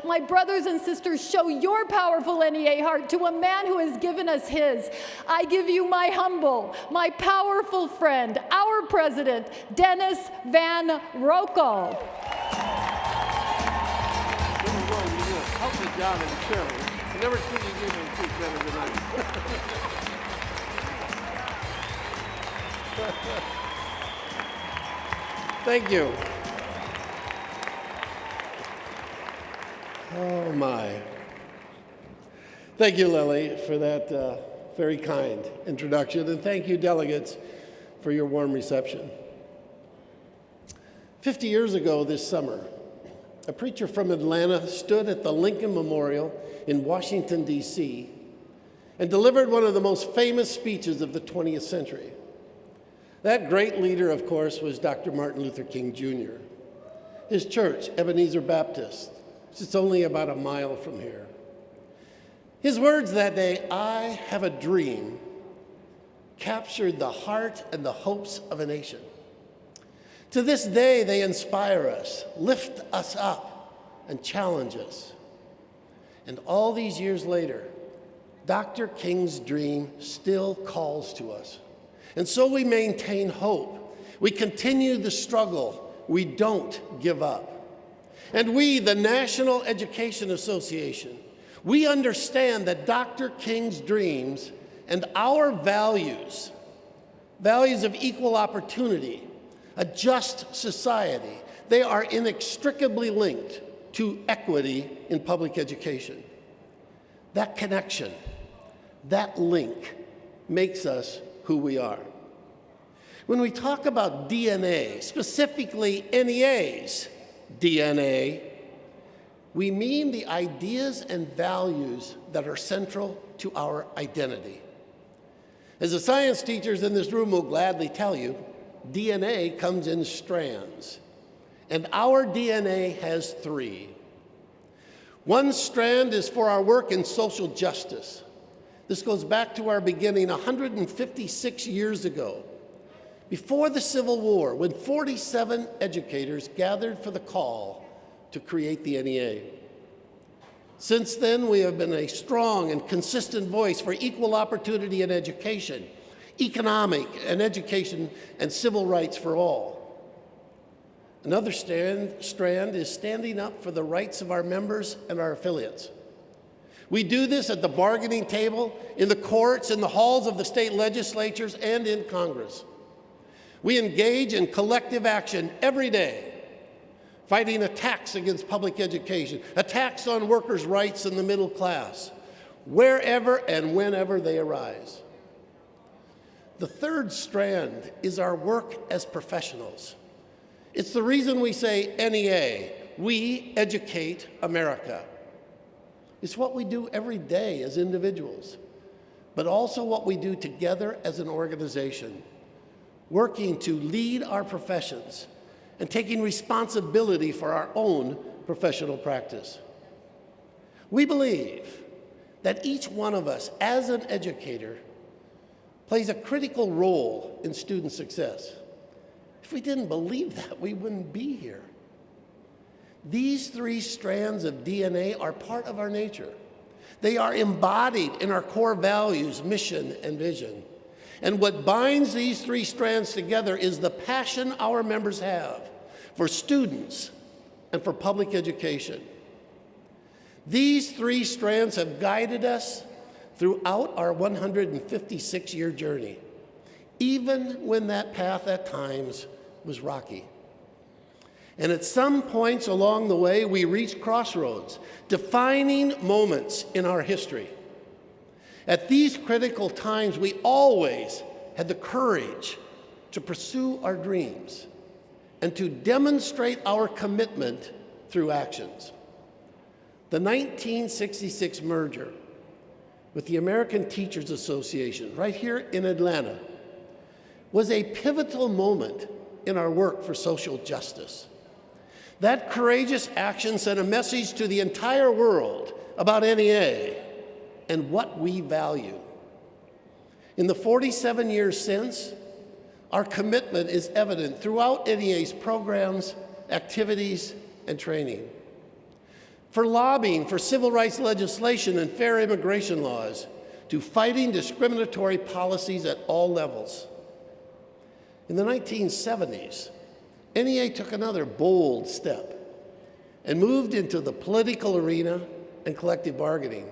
My brothers and sisters, show your powerful NEA heart to a man who has given us his. I give you my humble, my powerful friend, our president, Dennis Van Roekel. Help me, John and Shirley. I never seen you give me two better than I. Thank you. Oh my. Thank you, Lily, for that very kind introduction, and thank you, delegates, for your warm reception. 50 years ago this summer, a preacher from Atlanta stood at the Lincoln Memorial in Washington, D.C., and delivered one of the most famous speeches of the 20th century. That great leader, of course, was Dr. Martin Luther King, Jr. His church, Ebenezer Baptist, sits only about a mile from here. His words that day, "I have a dream," captured the heart and the hopes of a nation. To this day, they inspire us, lift us up, and challenge us. And all these years later, Dr. King's dream still calls to us. And so we maintain hope. We continue the struggle. We don't give up. And we, the National Education Association, we understand that Dr. King's dreams and our values, values of equal opportunity, a just society, they are inextricably linked to equity in public education. That connection, that link, makes us who we are. When we talk about DNA, specifically NEA's DNA, we mean the ideas and values that are central to our identity. As the science teachers in this room will gladly tell you, DNA comes in strands, and our DNA has three. One strand is for our work in social justice. This goes back to our beginning 156 years ago, before the Civil War, when 47 educators gathered for the call to create the NEA. Since then, we have been a strong and consistent voice for equal opportunity in education, economic and education, and civil rights for all. Another strand is standing up for the rights of our members and our affiliates. We do this at the bargaining table, in the courts, in the halls of the state legislatures, and in Congress. We engage in collective action every day, fighting attacks against public education, attacks on workers' rights and the middle class, wherever and whenever they arise. The third strand is our work as professionals. It's the reason we say NEA, we educate America. It's what we do every day as individuals, but also what we do together as an organization, working to lead our professions and taking responsibility for our own professional practice. We believe that each one of us, as an educator, plays a critical role in student success. If we didn't believe that, we wouldn't be here. These three strands of DNA are part of our nature. They are embodied in our core values, mission, and vision. And what binds these three strands together is the passion our members have for students and for public education. These three strands have guided us throughout our 156-year journey, even when that path at times was rocky. And at some points along the way, we reached crossroads, defining moments in our history. At these critical times, we always had the courage to pursue our dreams and to demonstrate our commitment through actions. The 1966 merger with the American Teachers Association, right here in Atlanta, was a pivotal moment in our work for social justice. That courageous action sent a message to the entire world about NEA and what we value. In the 47 years since, our commitment is evident throughout NEA's programs, activities, and training. for lobbying for civil rights legislation and fair immigration laws, to fighting discriminatory policies at all levels. In the 1970s, NEA took another bold step and moved into the political arena and collective bargaining.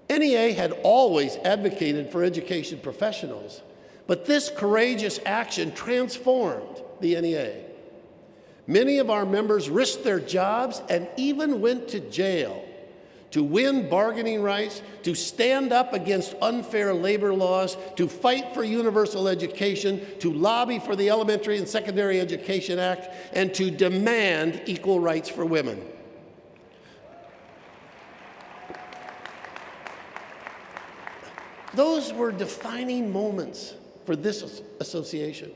NEA had always advocated for education professionals, but this courageous action transformed the NEA. Many of our members risked their jobs and even went to jail to win bargaining rights, to stand up against unfair labor laws, to fight for universal education, to lobby for the Elementary and Secondary Education Act, and to demand equal rights for women. Those were defining moments for this association.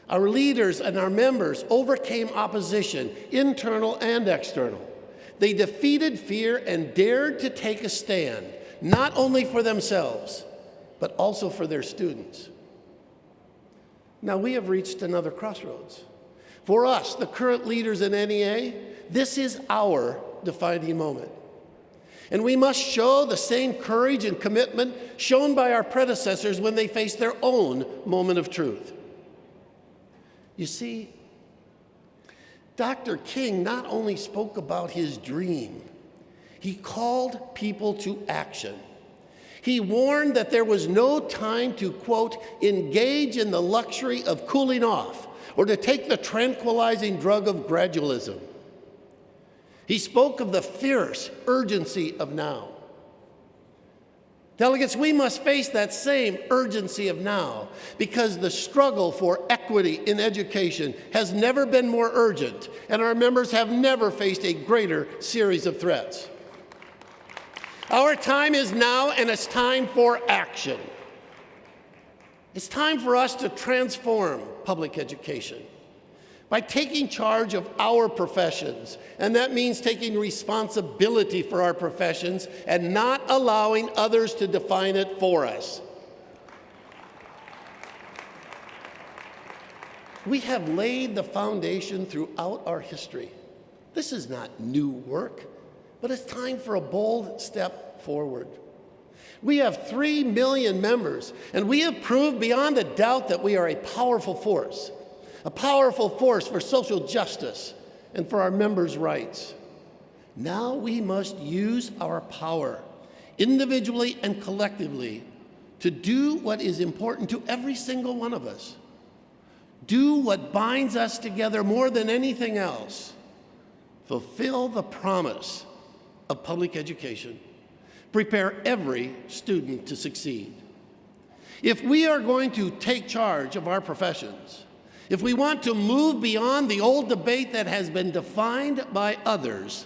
Our leaders and our members overcame opposition, internal and external. They defeated fear and dared to take a stand, not only for themselves, but also for their students. Now we have reached another crossroads. For us, the current leaders in NEA, this is our defining moment. And we must show the same courage and commitment shown by our predecessors when they faced their own moment of truth. You see, Dr. King not only spoke about his dream, he called people to action. He warned that there was no time to, quote, engage in the luxury of cooling off or to take the tranquilizing drug of gradualism. He spoke of the fierce urgency of now. Delegates, we must face that same urgency of now because the struggle for equity in education has never been more urgent, and our members have never faced a greater series of threats. Our time is now, and it's time for action. It's time for us to transform public education by taking charge of our professions, and that means taking responsibility for our professions and not allowing others to define it for us. We have laid the foundation throughout our history. This is not new work, but it's time for a bold step forward. We have 3 million members, and we have proved beyond a doubt that we are a powerful force for social justice and for our members' rights. Now we must use our power, individually and collectively, to do what is important to every single one of us. Do what binds us together more than anything else. Fulfill the promise of public education. Prepare every student to succeed. If we are going to take charge of our professions, if we want to move beyond the old debate that has been defined by others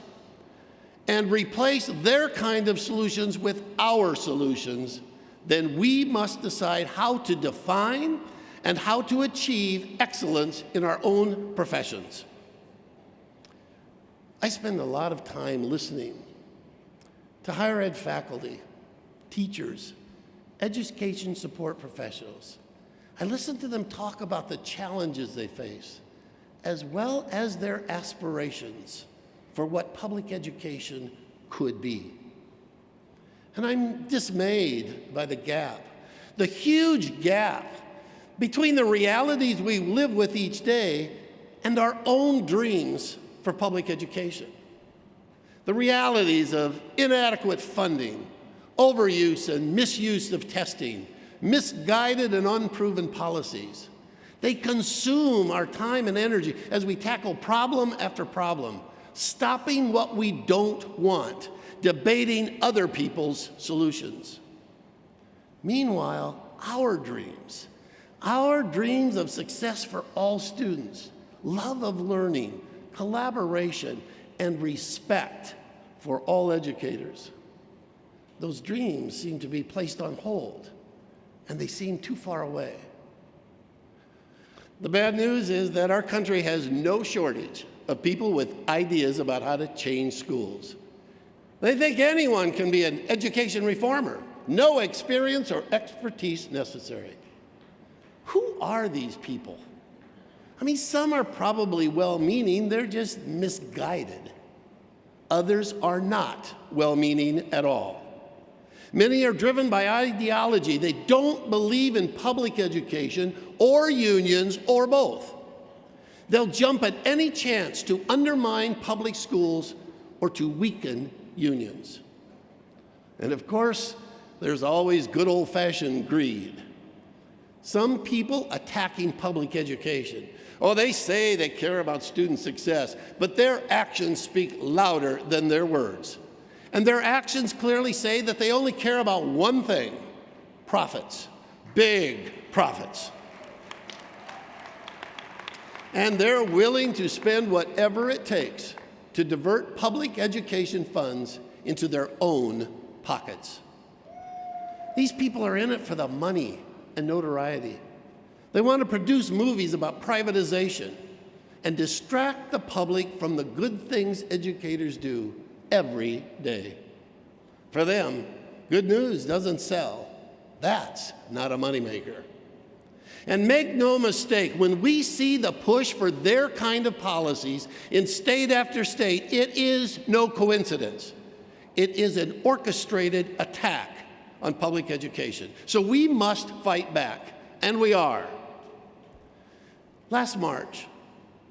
and replace their kind of solutions with our solutions, then we must decide how to define and how to achieve excellence in our own professions. I spend a lot of time listening to higher ed faculty, teachers, education support professionals. I listen to them talk about the challenges they face, as well as their aspirations for what public education could be. And I'm dismayed by the gap, the huge gap between the realities we live with each day and our own dreams for public education. The realities of inadequate funding, overuse and misuse of testing, misguided and unproven policies. They consume our time and energy as we tackle problem after problem, stopping what we don't want, debating other people's solutions. Meanwhile, our dreams of success for all students, love of learning, collaboration, and respect for all educators, those dreams seem to be placed on hold, and they seem too far away. The bad news is that our country has no shortage of people with ideas about how to change schools. They think anyone can be an education reformer, no experience or expertise necessary. Who are these people? I mean, some are probably well-meaning, they're just misguided. Others are not well-meaning at all. Many are driven by ideology. They don't believe in public education or unions or both. They'll jump at any chance to undermine public schools or to weaken unions. And of course, there's always good old-fashioned greed. Some people attacking public education. Oh, they say they care about student success, but their actions speak louder than their words. And their actions clearly say that they only care about one thing: profits, big profits. And they're willing to spend whatever it takes to divert public education funds into their own pockets. These people are in it for the money and notoriety. They want to produce movies about privatization and distract the public from the good things educators do every day. For them, good news doesn't sell. That's not a moneymaker. And make no mistake, when we see the push for their kind of policies in state after state, it is no coincidence. It is an orchestrated attack on public education. So we must fight back, and we are. Last March,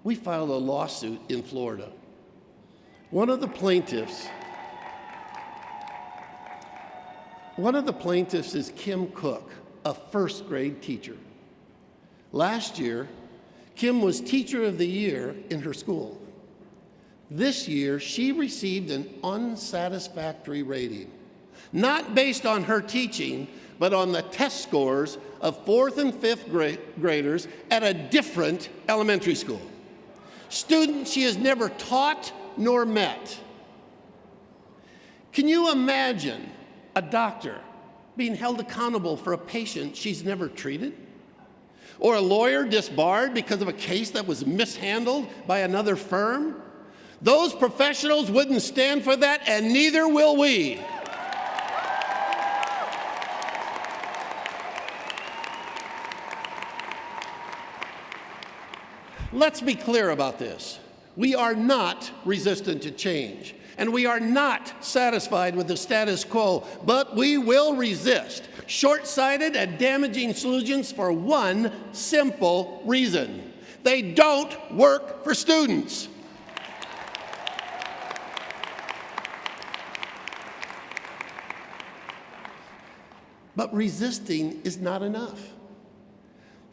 we filed a lawsuit in Florida. One of the plaintiffs is Kim Cook, a first-grade teacher. Last year, Kim was Teacher of the Year in her school. This year, she received an unsatisfactory rating, not based on her teaching, but on the test scores of 4th and 5th graders at a different elementary school. Students she has never taught nor met. Can you imagine a doctor being held accountable for a patient she's never treated? Or a lawyer disbarred because of a case that was mishandled by another firm? Those professionals wouldn't stand for that, and neither will we. Let's be clear about this. We are not resistant to change, and we are not satisfied with the status quo, but we will resist short-sighted and damaging solutions for one simple reason: they don't work for students. But resisting is not enough.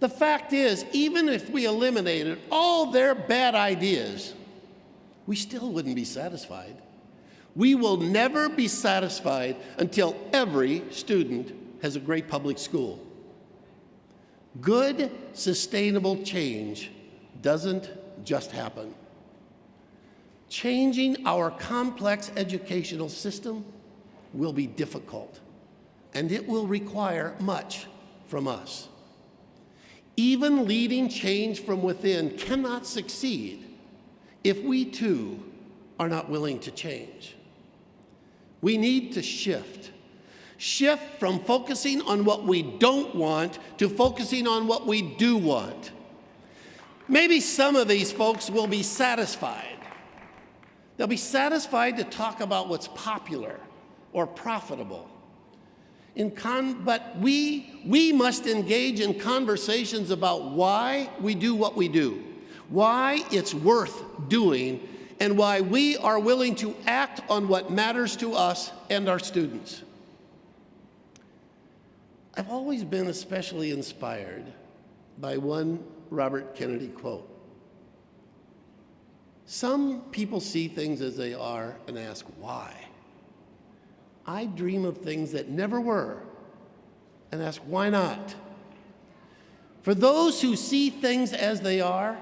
The fact is, even if we eliminated all their bad ideas, we still wouldn't be satisfied. We will never be satisfied until every student has a great public school. Good, sustainable change doesn't just happen. Changing our complex educational system will be difficult, and it will require much from us. Even leading change from within cannot succeed if we too are not willing to change. We need to shift from focusing on what we don't want to focusing on what we do want. Maybe some of these folks will be satisfied. They'll be satisfied to talk about what's popular or profitable. But we must engage in conversations about why we do what we do, why it's worth doing, and why we are willing to act on what matters to us and our students. I've always been especially inspired by one Robert Kennedy quote. Some people see things as they are and ask why. I dream of things that never were and ask why not. For those who see things as they are,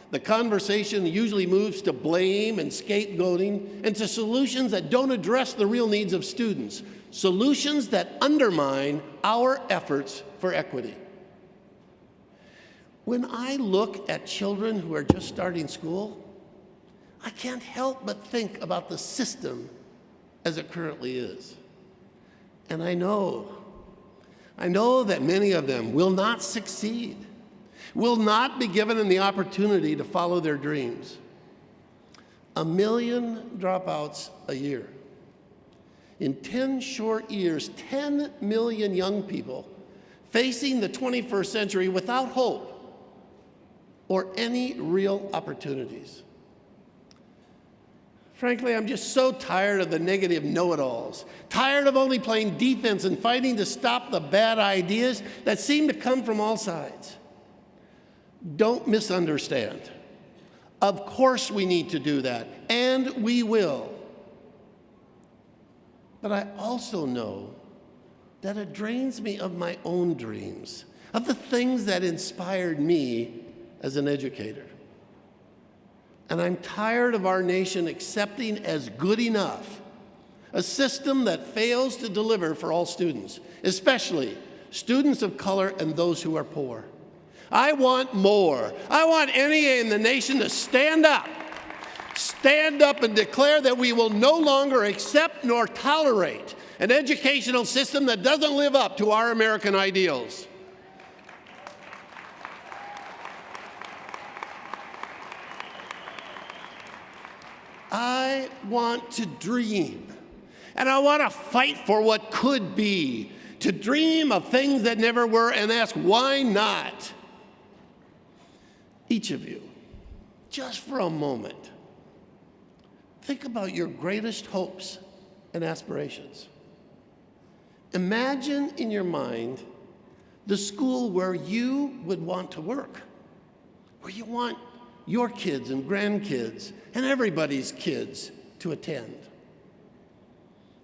the conversation usually moves to blame and scapegoating and to solutions that don't address the real needs of students, solutions that undermine our efforts for equity. When I look at children who are just starting school, I can't help but think about the system as it currently is. And I know that many of them will not succeed, will not be given the opportunity to follow their dreams. 1 million dropouts a year. In 10 short years, 10 million young people facing the 21st century without hope or any real opportunities. Frankly, I'm just so tired of the negative know-it-alls, tired of only playing defense and fighting to stop the bad ideas that seem to come from all sides. Don't misunderstand. Of course we need to do that, and we will. But I also know that it drains me of my own dreams, of the things that inspired me as an educator. And I'm tired of our nation accepting as good enough a system that fails to deliver for all students, especially students of color and those who are poor. I want more. I want NEA in the nation to stand up and declare that we will no longer accept nor tolerate an educational system that doesn't live up to our American ideals. I want to dream, and I want to fight for what could be, to dream of things that never were and ask, why not? Each of you, just for a moment, think about your greatest hopes and aspirations. Imagine in your mind the school where you would want to work, where you want your kids and grandkids and everybody's kids to attend.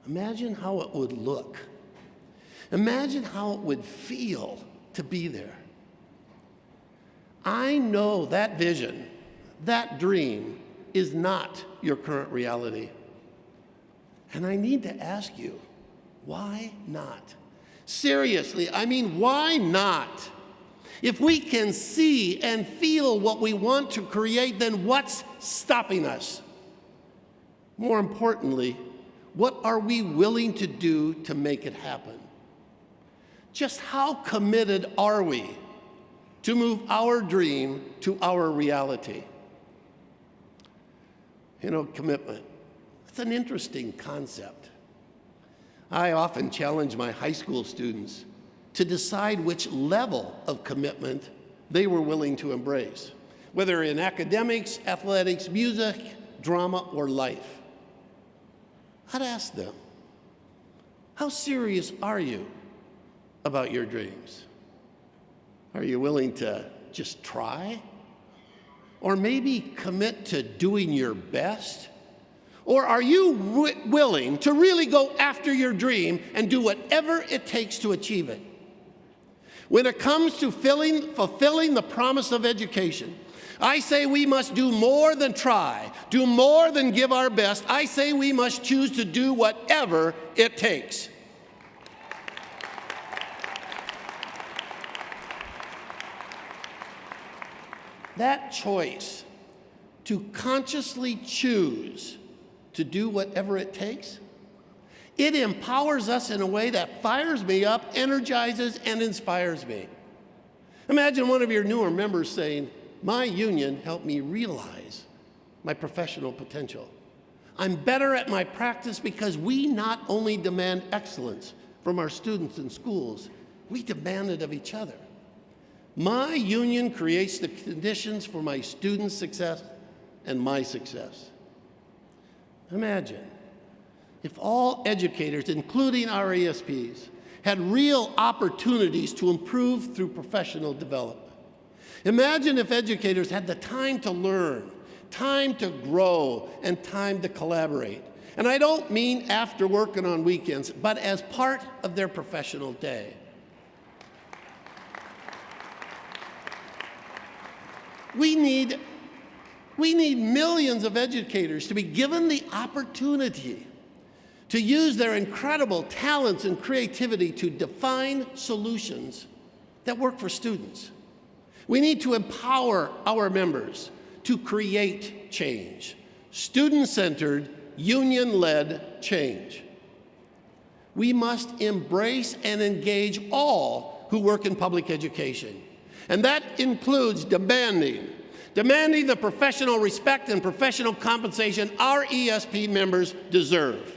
Imagine how it would look. Imagine how it would feel to be there. I know that vision, that dream, is not your current reality. And I need to ask you, why not? Seriously, I mean, why not? If we can see and feel what we want to create, then what's stopping us? More importantly, what are we willing to do to make it happen? Just how committed are we to move our dream to our reality? You know, commitment. It's an interesting concept. I often challenge my high school students to decide which level of commitment they were willing to embrace, whether in academics, athletics, music, drama, or life. I'd ask them, how serious are you about your dreams? Are you willing to just try? Or maybe commit to doing your best? Or are you willing to really go after your dream and do whatever it takes to achieve it? When it comes to fulfilling the promise of education, I say we must do more than try, do more than give our best. I say we must choose to do whatever it takes. That choice to consciously choose to do whatever it takes, it empowers us in a way that fires me up, energizes, and inspires me. Imagine one of your newer members saying, "My union helped me realize my professional potential. I'm better at my practice because we not only demand excellence from our students and schools, we demand it of each other. My union creates the conditions for my students' success and my success." Imagine if all educators, including our ESPs, had real opportunities to improve through professional development. Imagine if educators had the time to learn, time to grow, and time to collaborate. And I don't mean after work and on weekends, but as part of their professional day. We need millions of educators to be given the opportunity to use their incredible talents and creativity to define solutions that work for students. We need to empower our members to create change, student-centered, union-led change. We must embrace and engage all who work in public education. And that includes demanding demanding the professional respect and professional compensation our ESP members deserve.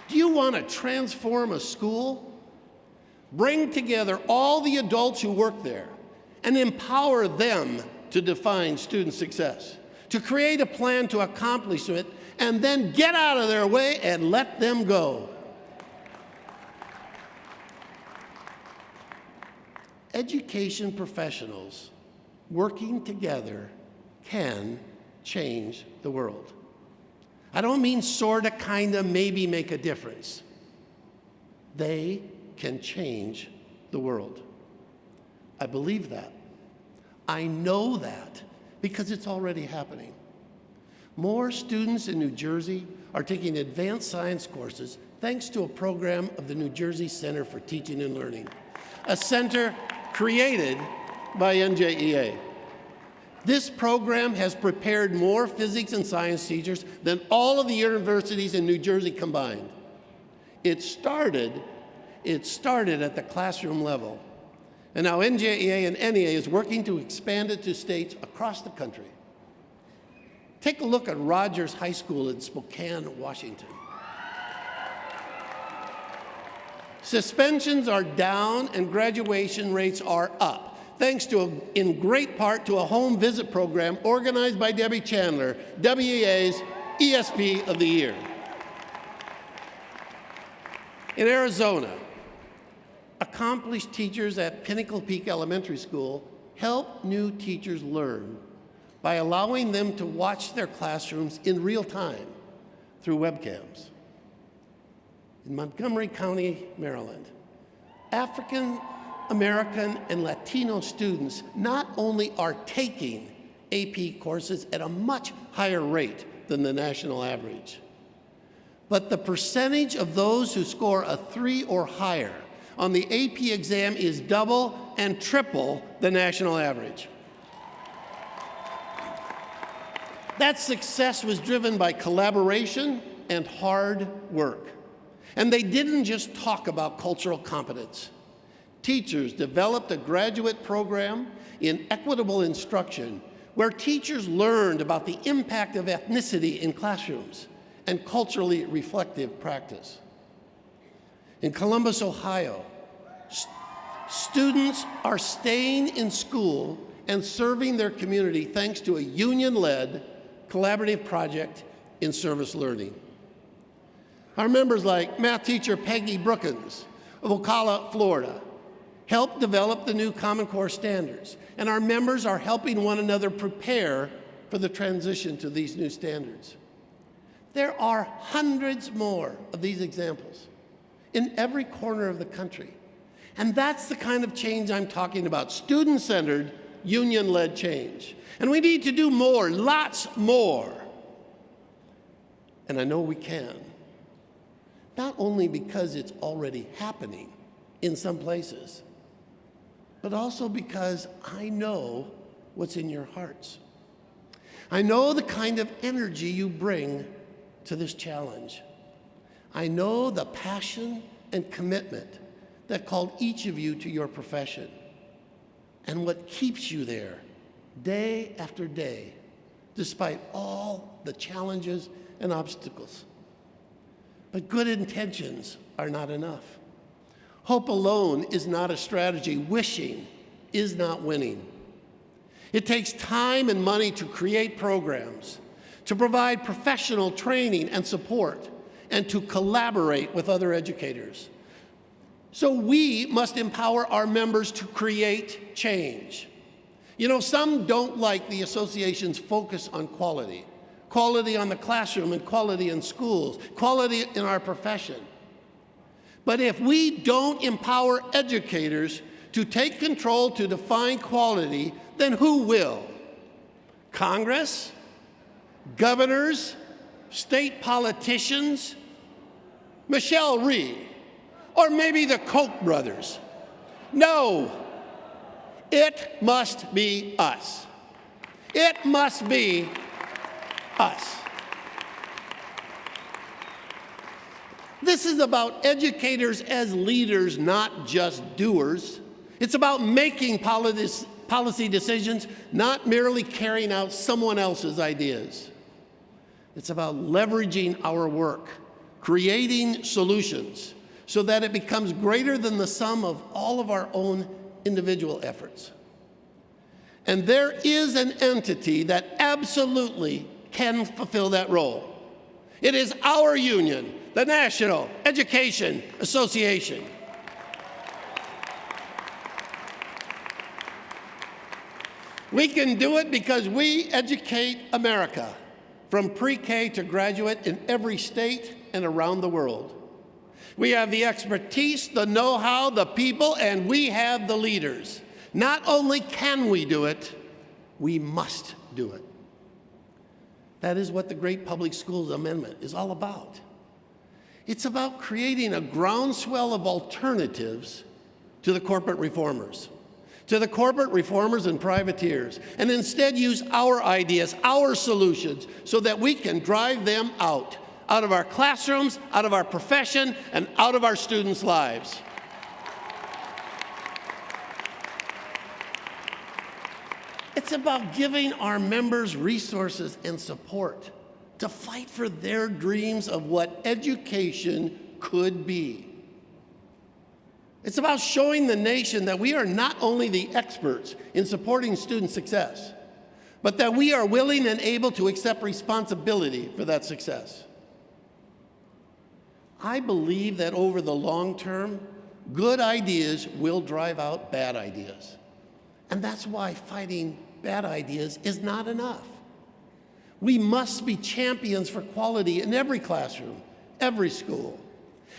Do you want to transform a school? Bring together all the adults who work there and empower them to define student success, to create a plan to accomplish it, and then get out of their way and let them go. Education professionals working together can change the world. I don't mean sorta, kinda, maybe make a difference. They can change the world. I believe that. I know that because it's already happening. More students in New Jersey are taking advanced science courses thanks to a program of the New Jersey Center for Teaching and Learning, a center created by NJEA. This program has prepared more physics and science teachers than all of the universities in New Jersey combined. It started at the classroom level, and now NJEA and NEA is working to expand it to states across the country. Take a look at Rogers High School in Spokane, Washington. Suspensions are down and graduation rates are up, thanks to, in great part, to a home visit program organized by Debbie Chandler, WEA's ESP of the Year. In Arizona, accomplished teachers at Pinnacle Peak Elementary School help new teachers learn by allowing them to watch their classrooms in real time through webcams. In Montgomery County, Maryland, African American and Latino students not only are taking AP courses at a much higher rate than the national average, but the percentage of those who score a 3 or higher on the AP exam is double and triple the national average. That success was driven by collaboration and hard work. And they didn't just talk about cultural competence. Teachers developed a graduate program in equitable instruction where teachers learned about the impact of ethnicity in classrooms and culturally reflective practice. In Columbus, Ohio, students are staying in school and serving their community thanks to a union-led collaborative project in service learning. Our members like math teacher Peggy Brookins of Ocala, Florida, helped develop the new Common Core standards, and our members are helping one another prepare for the transition to these new standards. There are hundreds more of these examples in every corner of the country, and that's the kind of change I'm talking about, student-centered, union-led change. And we need to do more, lots more. And I know we can. Not only because it's already happening in some places, but also because I know what's in your hearts. I know the kind of energy you bring to this challenge. I know the passion and commitment that called each of you to your profession and what keeps you there day after day, despite all the challenges and obstacles. But good intentions are not enough. Hope alone is not a strategy. Wishing is not winning. It takes time and money to create programs, to provide professional training and support, and to collaborate with other educators. So we must empower our members to create change. You know, some don't like the association's focus on quality. Quality on the classroom and quality in schools, quality in our profession. But if we don't empower educators to take control to define quality, then who will? Congress? Governors? State politicians? Michelle Reed? Or maybe the Koch brothers? No, it must be us. It must be us. This is about educators as leaders, not just doers. It's about making policy decisions, not merely carrying out someone else's ideas. It's about leveraging our work, creating solutions so that it becomes greater than the sum of all of our own individual efforts. And there is an entity that absolutely can fulfill that role. It is our union, the National Education Association. We can do it because we educate America from pre-K to graduate in every state and around the world. We have the expertise, the know-how, the people, and we have the leaders. Not only can we do it, we must do it. That is what the Great Public Schools Amendment is all about. It's about creating a groundswell of alternatives to the corporate reformers, and privateers, and instead use our ideas, our solutions, so that we can drive them out of our classrooms, out of our profession, and out of our students' lives. It's about giving our members resources and support to fight for their dreams of what education could be. It's about showing the nation that we are not only the experts in supporting student success, but that we are willing and able to accept responsibility for that success. I believe that over the long term, good ideas will drive out bad ideas. And that's why fighting bad ideas is not enough. We must be champions for quality in every classroom, every school.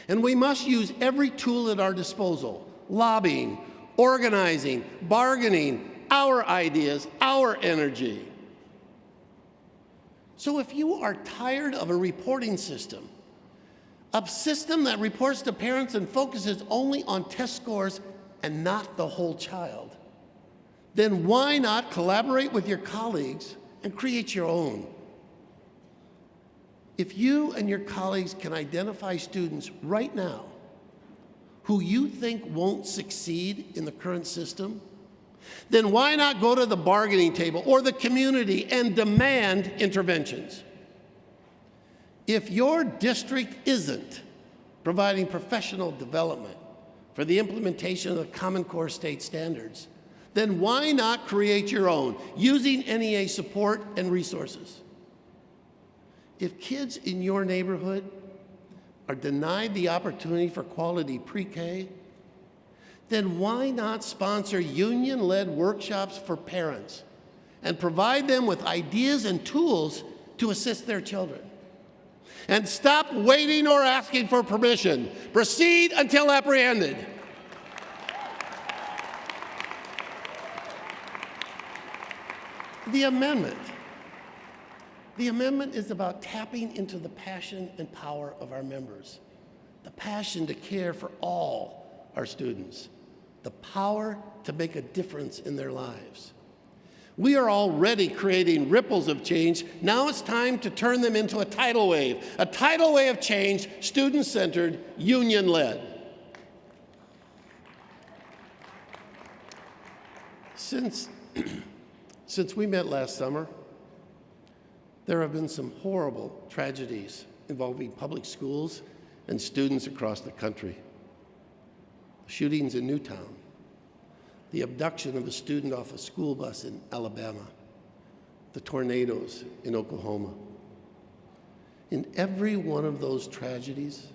And we must use every tool at our disposal: lobbying, organizing, bargaining, our ideas, our energy. So if you are tired of a reporting system, a system that reports to parents and focuses only on test scores and not the whole child, then why not collaborate with your colleagues and create your own? If you and your colleagues can identify students right now who you think won't succeed in the current system, then why not go to the bargaining table or the community and demand interventions? If your district isn't providing professional development for the implementation of the Common Core state standards, then why not create your own using NEA support and resources? If kids in your neighborhood are denied the opportunity for quality pre-K, then why not sponsor union-led workshops for parents and provide them with ideas and tools to assist their children? And stop waiting or asking for permission. Proceed until apprehended. The amendment is about tapping into the passion and power of our members, the passion to care for all our students, the power to make a difference in their lives. We are already creating ripples of change. Now it's time to turn them into a tidal wave of change, student-centered, union-led. Since we met last summer, there have been some horrible tragedies involving public schools and students across the country. The shootings in Newtown, the abduction of a student off a school bus in Alabama, the tornadoes in Oklahoma. In every one of those tragedies,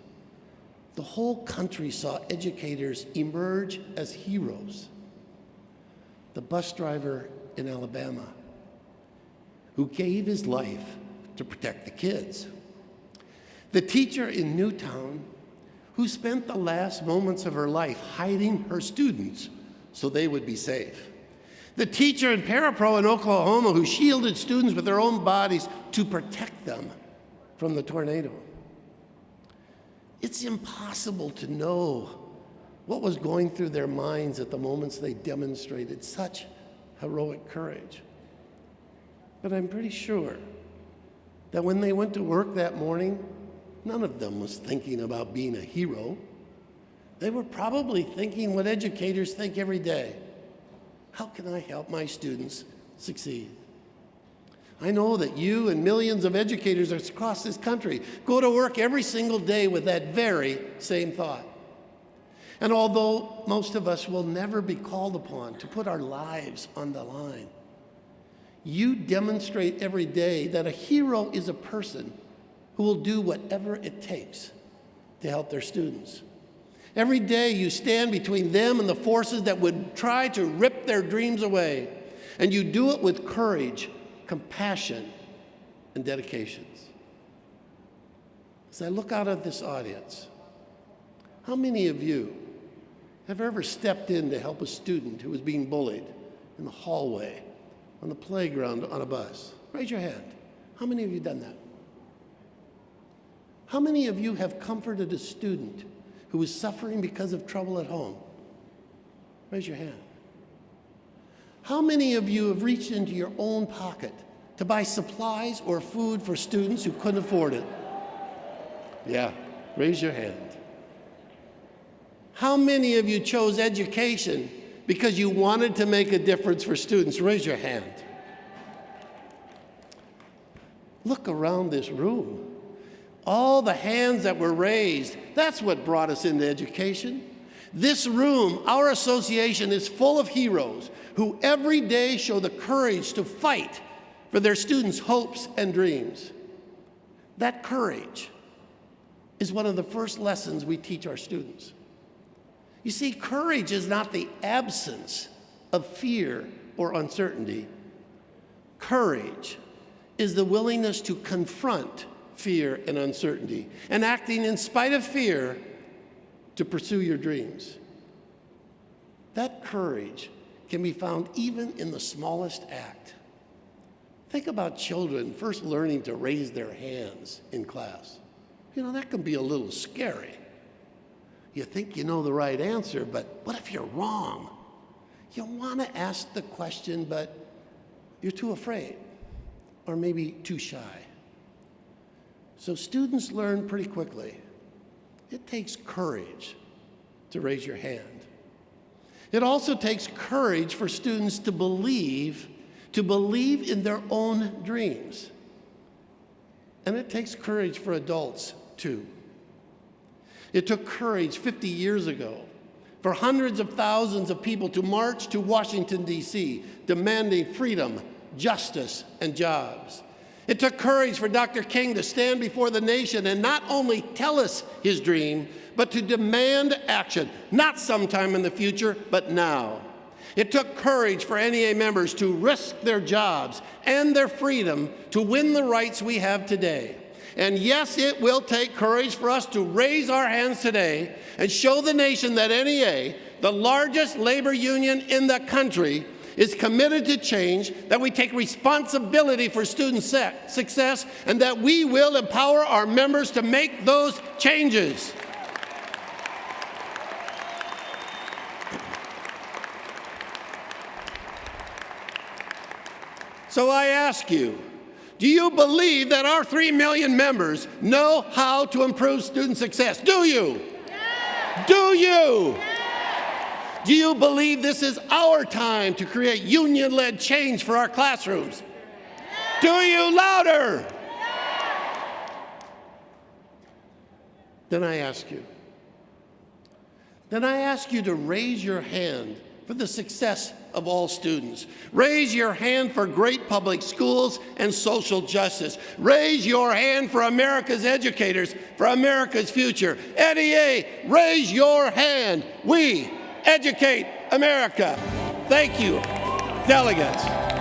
the whole country saw educators emerge as heroes. The bus driver in Alabama, who gave his life to protect the kids. The teacher in Newtown, who spent the last moments of her life hiding her students so they would be safe. The teacher in Parapro in Oklahoma, who shielded students with their own bodies to protect them from the tornado. It's impossible to know what was going through their minds at the moments they demonstrated such heroic courage. But I'm pretty sure that when they went to work that morning, None of them was thinking about being a hero. They were probably thinking what educators think every day. How can I help my students succeed? I know that you and millions of educators across this country go to work every single day with that very same thought. And although most of us will never be called upon to put our lives on the line, you demonstrate every day that a hero is a person who will do whatever it takes to help their students. Every day you stand between them and the forces that would try to rip their dreams away, and you do it with courage, compassion, and dedications. As I look out at this audience, how many of you have ever stepped in to help a student who was being bullied in the hallway, on the playground, on a bus? Raise your hand. How many of you have done that? How many of you have comforted a student who was suffering because of trouble at home? Raise your hand. How many of you have reached into your own pocket to buy supplies or food for students who couldn't afford it? Yeah, raise your hand. How many of you chose education because you wanted to make a difference for students? Raise your hand. Look around this room. All the hands that were raised, that's what brought us into education. This room, our association, is full of heroes who every day show the courage to fight for their students' hopes and dreams. That courage is one of the first lessons we teach our students. You see, courage is not the absence of fear or uncertainty. Courage is the willingness to confront fear and uncertainty, and acting in spite of fear to pursue your dreams. That courage can be found even in the smallest act. Think about children first learning to raise their hands in class. You know, that can be a little scary. You think you know the right answer, but what if you're wrong? You want to ask the question, but you're too afraid, or maybe too shy. So students learn pretty quickly. It takes courage to raise your hand. It also takes courage for students to believe in their own dreams. And it takes courage for adults, too. It took courage 50 years ago for hundreds of thousands of people to march to Washington, D.C., demanding freedom, justice, and jobs. It took courage for Dr. King to stand before the nation and not only tell us his dream, but to demand action, not sometime in the future, but now. It took courage for NEA members to risk their jobs and their freedom to win the rights we have today. And yes, it will take courage for us to raise our hands today and show the nation that NEA, the largest labor union in the country, is committed to change, that we take responsibility for student success, and that we will empower our members to make those changes. So I ask you, do you believe that our 3 million members know how to improve student success? Do you? Yes. Do you? Yes. Do you believe this is our time to create union-led change for our classrooms? Yes. Do you? Louder! Yes. Then I ask you to raise your hand for the success of all students. Raise your hand for great public schools and social justice. Raise your hand for America's educators, for America's future. NEA, raise your hand. We educate America. Thank you, delegates.